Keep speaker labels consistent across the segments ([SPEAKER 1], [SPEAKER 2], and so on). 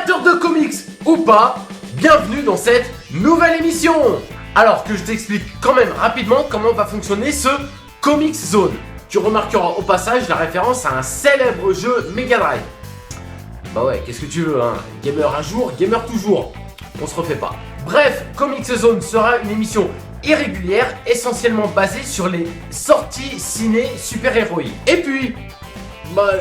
[SPEAKER 1] Amateur de comics ou pas, bienvenue dans cette nouvelle émission. Alors que je t'explique quand même rapidement comment va fonctionner ce Comic Zone. Tu remarqueras au passage la référence à un célèbre jeu Mega Drive. Bah ouais, qu'est-ce que tu veux hein, gamer un jour, gamer toujours. On se refait pas. Bref, Comic Zone sera une émission irrégulière, essentiellement basée sur les sorties ciné super-héroïques. Et puis,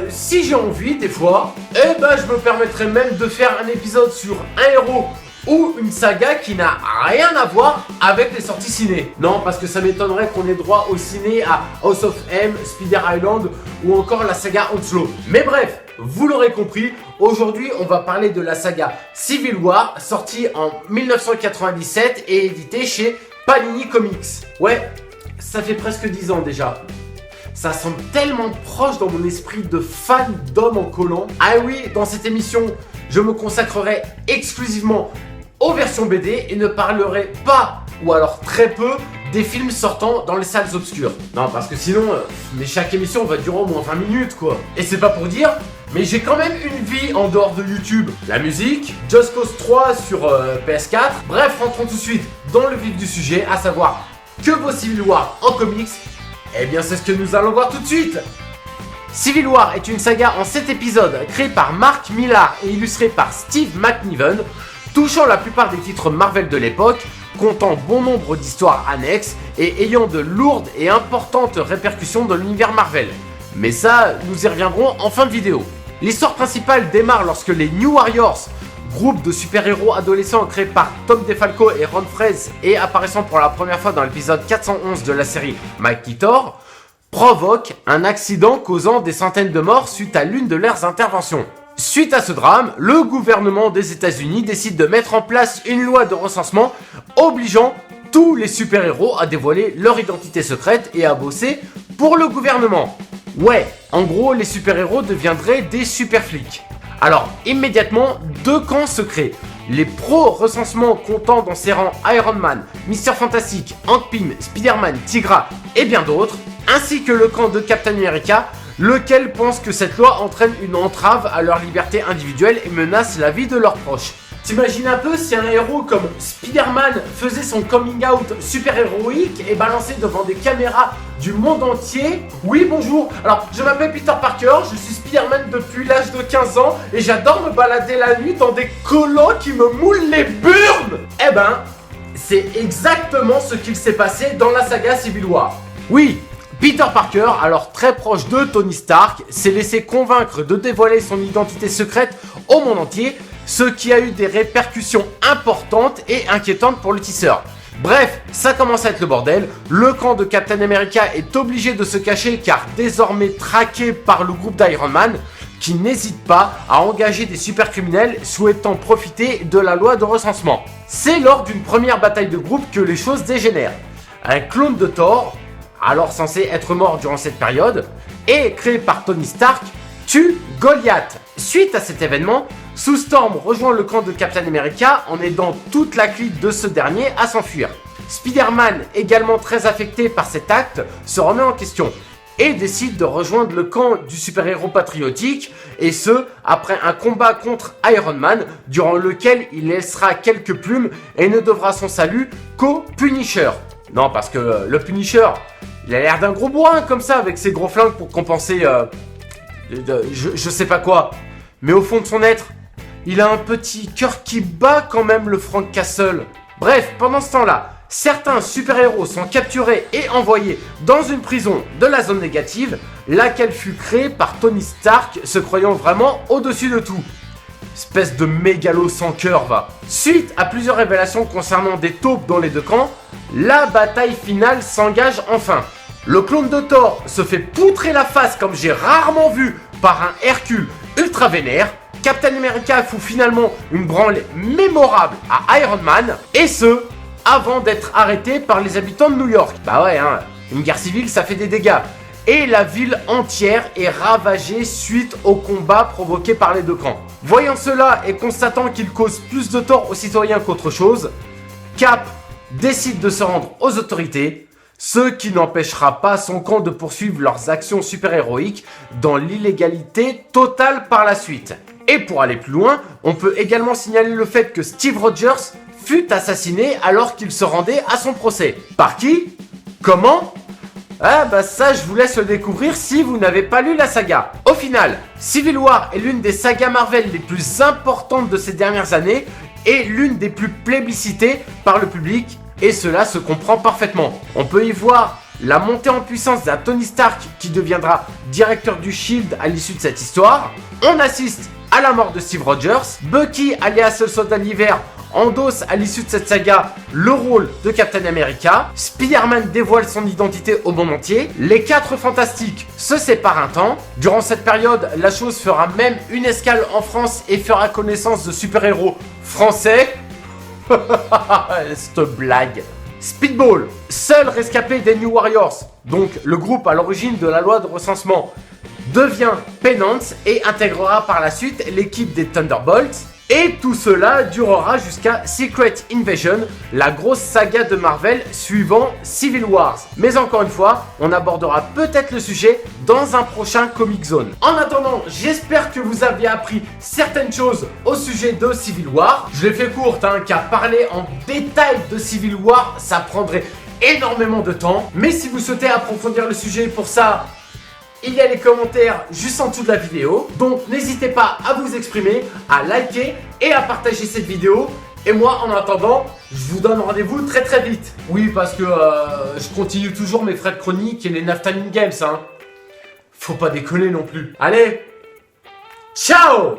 [SPEAKER 1] si j'ai envie des fois, je me permettrai même de faire un épisode sur un héros ou une saga qui n'a rien à voir avec les sorties ciné. Non, parce que ça m'étonnerait qu'on ait droit au ciné à House of M, Spider Island ou encore la saga Onslaught. Mais bref, vous l'aurez compris, aujourd'hui on va parler de la saga Civil War, sortie en 1997 et éditée chez Panini Comics. Ouais, ça fait presque 10 ans déjà. Ça semble tellement proche dans mon esprit de fan d'hommes en collant. Ah oui, dans cette émission, je me consacrerai exclusivement aux versions BD et ne parlerai pas, ou alors très peu, des films sortant dans les salles obscures. Non, parce que sinon, chaque émission va durer au moins 20 minutes, quoi. Et c'est pas pour dire, mais j'ai quand même une vie en dehors de YouTube. La musique, Just Cause 3 sur PS4. Bref, rentrons tout de suite dans le vif du sujet, à savoir que vaut Civil War en comics. Eh bien, c'est ce que nous allons voir tout de suite. Civil War est une saga en 7 épisodes créée par Mark Millar et illustrée par Steve McNiven, touchant la plupart des titres Marvel de l'époque, comptant bon nombre d'histoires annexes et ayant de lourdes et importantes répercussions dans l'univers Marvel. Mais ça, nous y reviendrons en fin de vidéo. L'histoire principale démarre lorsque les New Warriors, groupe de super-héros adolescents créé par Tom DeFalco et Ron Frenz et apparaissant pour la première fois dans l'épisode 411 de la série Mighty Thor, provoque un accident causant des centaines de morts suite à l'une de leurs interventions. Suite à ce drame, le gouvernement des États-Unis décide de mettre en place une loi de recensement obligeant tous les super-héros à dévoiler leur identité secrète et à bosser pour le gouvernement. Ouais, en gros, les super-héros deviendraient des super-flics. Alors, immédiatement, deux camps se créent. Les pro-recensements comptant dans ses rangs Iron Man, Mr. Fantastic, Hank Pym, Spider-Man, Tigra et bien d'autres, ainsi que le camp de Captain America, lequel pense que cette loi entraîne une entrave à leur liberté individuelle et menace la vie de leurs proches. T'imagines un peu si un héros comme Spider-Man faisait son coming out super-héroïque et balançait devant des caméras du monde entier. Oui, bonjour, alors je m'appelle Peter Parker, je suis Spider-Man depuis l'âge de 15 ans et j'adore me balader la nuit dans des collants qui me moulent les burnes. C'est exactement ce qu'il s'est passé dans la saga Civil War. Oui, Peter Parker, alors très proche de Tony Stark, s'est laissé convaincre de dévoiler son identité secrète au monde entier, ce qui a eu des répercussions importantes et inquiétantes pour le tisseur. Bref, ça commence à être le bordel, le camp de Captain America est obligé de se cacher car désormais traqué par le groupe d'Iron Man, qui n'hésite pas à engager des supercriminels souhaitant profiter de la loi de recensement. C'est lors d'une première bataille de groupe que les choses dégénèrent. Un clone de Thor, alors censé être mort durant cette période, et créé par Tony Stark, tue Goliath. Suite à cet événement, Sue Storm rejoint le camp de Captain America en aidant toute la clique de ce dernier à s'enfuir. Spider-Man, également très affecté par cet acte, se remet en question et décide de rejoindre le camp du super-héros patriotique, et ce, après un combat contre Iron Man, durant lequel il laissera quelques plumes et ne devra son salut qu'au Punisher. Non, parce que le Punisher, il a l'air d'un gros bourrin comme ça, avec ses gros flingues pour compenser je sais pas quoi. Mais au fond de son être, il a un petit cœur qui bat quand même, le Frank Castle. Bref, pendant ce temps-là, certains super-héros sont capturés et envoyés dans une prison de la zone négative, laquelle fut créée par Tony Stark, se croyant vraiment au-dessus de tout. Espèce de mégalo sans cœur, va. Suite à plusieurs révélations concernant des taupes dans les deux camps, la bataille finale s'engage enfin. Le clone de Thor se fait poutrer la face comme j'ai rarement vu par un Hercule ultra vénère. Captain America fout finalement une branle mémorable à Iron Man, et ce, avant d'être arrêté par les habitants de New York. Bah ouais, hein, une guerre civile ça fait des dégâts. Et la ville entière est ravagée suite au combat provoqué par les deux camps. Voyant cela et constatant qu'il cause plus de tort aux citoyens qu'autre chose, Cap décide de se rendre aux autorités, ce qui n'empêchera pas son camp de poursuivre leurs actions super-héroïques dans l'illégalité totale par la suite. Et pour aller plus loin, on peut également signaler le fait que Steve Rogers fut assassiné alors qu'il se rendait à son procès. Par qui? Comment? Ah bah ça je vous laisse le découvrir si vous n'avez pas lu la saga. Au final, Civil War est l'une des sagas Marvel les plus importantes de ces dernières années et l'une des plus plébiscitées par le public, et cela se comprend parfaitement. On peut y voir la montée en puissance d'un Tony Stark qui deviendra directeur du Shield à l'issue de cette histoire. On assiste à la mort de Steve Rogers. Bucky, alias le soldat d'hiver, endosse à l'issue de cette saga le rôle de Captain America. Spider-Man dévoile son identité au monde entier. Les 4 Fantastiques se séparent un temps. Durant cette période, la chose fera même une escale en France et fera connaissance de super-héros français. Cette blague. Speedball, seul rescapé des New Warriors, donc le groupe à l'origine de la loi de recensement, devient Penance et intégrera par la suite l'équipe des Thunderbolts. Et tout cela durera jusqu'à Secret Invasion, la grosse saga de Marvel suivant Civil Wars. Mais encore une fois, on abordera peut-être le sujet dans un prochain Comic Zone. En attendant, j'espère que vous avez appris certaines choses au sujet de Civil War. Je l'ai fait courte, car parler en détail de Civil War, ça prendrait énormément de temps. Mais si vous souhaitez approfondir le sujet, pour ça, il y a les commentaires juste en dessous de la vidéo. Donc n'hésitez pas à vous exprimer, à liker et à partager cette vidéo. Et moi en attendant, je vous donne rendez-vous très très vite. Oui, parce que je continue toujours mes frais de chronique et les Naftalin Games. Faut pas déconner non plus. Allez, ciao!